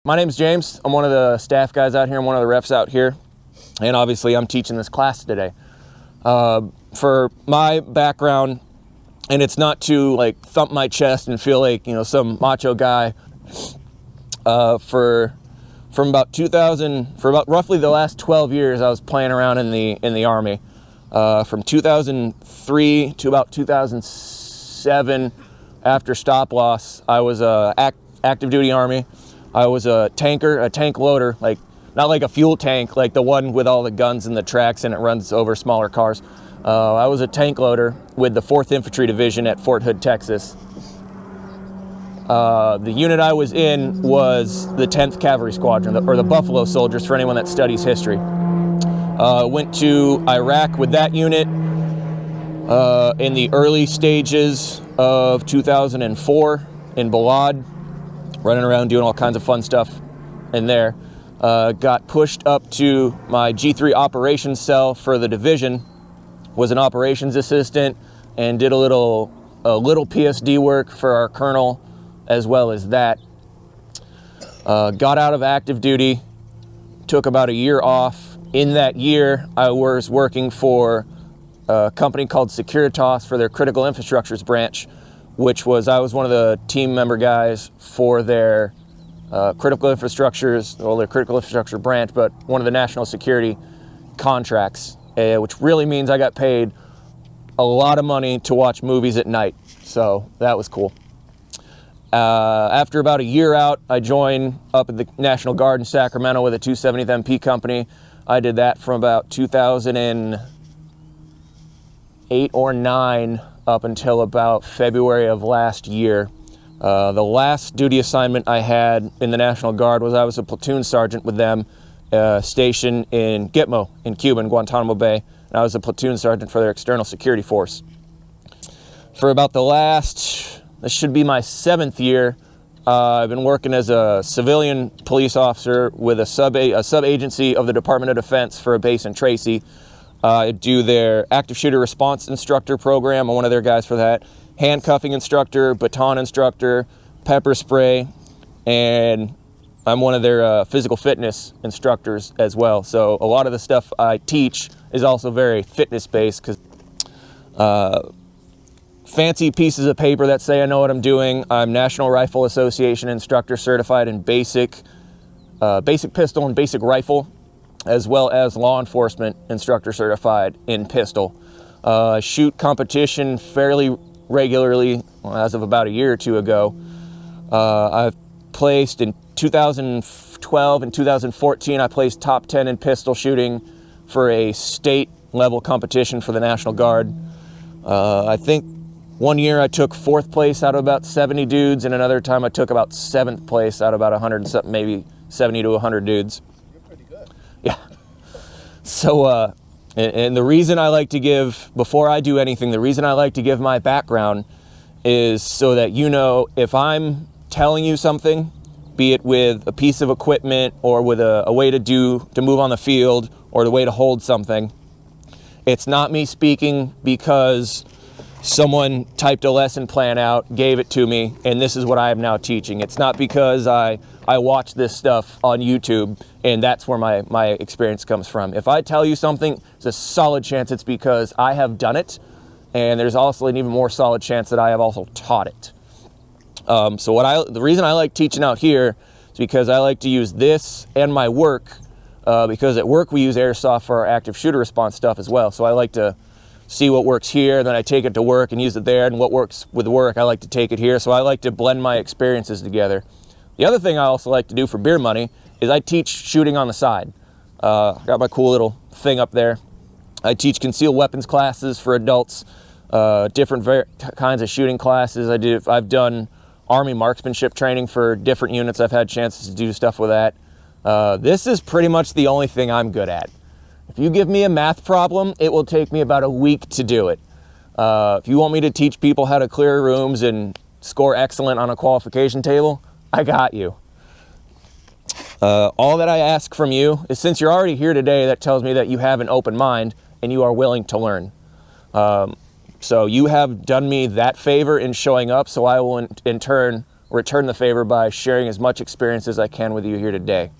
My name's James. I'm one of the staff guys out here. I'm one of the refs out here. And obviously I'm teaching this class today. For my background, and it's not to like thump my chest and feel like, you know, some macho guy, for about roughly the last 12 years, I was playing around in the Army. From 2003 to about 2007, after stop loss, I was active duty Army. I was a tanker, a tank loader, like not like a fuel tank, like the one with all the guns and the tracks and it runs over smaller cars. I was a tank loader with the 4th Infantry Division at Fort Hood, Texas. The unit I was in was the 10th Cavalry Squadron, or the Buffalo Soldiers for anyone that studies history. Went to Iraq with that unit in the early stages of 2004 in Balad, running around doing all kinds of fun stuff in there. Got pushed up to my G3 operations cell for the division, was an operations assistant, and did a little PSD work for our colonel as well as that. Got out of active duty, took about a year off. In that year, I was working for a company called Securitas for their critical infrastructures branch, which was, I was one of the team member guys for their critical infrastructures, well, their critical infrastructure branch, but one of the national security contracts, which really means I got paid a lot of money to watch movies at night. So that was cool. After about a year out, I joined up at the National Guard in Sacramento with a 270th MP company. I did that from about 2008 or 9 up until about February of last year. The last duty assignment I had in the National Guard was I was a platoon sergeant with them, stationed in Gitmo in Cuba, in Guantanamo Bay, and I was a platoon sergeant for their external security force. For about this should be my 7th year, I've been working as a civilian police officer with a sub-agency of the Department of Defense for a base in Tracy. I do their active shooter response instructor program. I'm one of their guys for that. Handcuffing instructor, baton instructor, pepper spray, and I'm one of their physical fitness instructors as well. So a lot of the stuff I teach is also very fitness-based, because fancy pieces of paper that say I know what I'm doing. I'm National Rifle Association instructor certified in basic pistol and basic rifle, as well as law enforcement instructor certified in pistol. I shoot competition fairly regularly, as of about a year or two ago. I've placed in 2012 and 2014, I placed top 10 in pistol shooting for a state level competition for the National Guard. I think one year I took 4th place out of about 70 dudes, and another time I took about 7th place out of about 100 and something, maybe 70 to 100 dudes. You're pretty good. Yeah. So, and the reason I like to give, before I do anything, the reason I like to give my background is so that, you know, if I'm telling you something, be it with a piece of equipment or with a way to move on the field or the way to hold something, it's not me speaking because someone typed a lesson plan out, gave it to me, and this is what I am now teaching. It's not because I watch this stuff on YouTube and that's where my experience comes from. If I tell you something, there's a solid chance it's because I have done it, and there's also an even more solid chance that I have also taught it. So the reason I like teaching out here is because I like to use this and my work, because at work we use airsoft for our active shooter response stuff as well. So I like to see what works here, then I take it to work and use it there, and what works with work, I like to take it here. So I like to blend my experiences together. The other thing I also like to do for beer money is I teach shooting on the side. I got my cool little thing up there. I teach concealed weapons classes for adults, different kinds of shooting classes. I've done Army marksmanship training for different units. I've had chances to do stuff with that. This is pretty much the only thing I'm good at. If you give me a math problem, it will take me about a week to do it. If you want me to teach people how to clear rooms and score excellent on a qualification table, I got you. All that I ask from you is, since you're already here today, that tells me that you have an open mind and you are willing to learn. So you have done me that favor in showing up, so I will in turn return the favor by sharing as much experience as I can with you here today.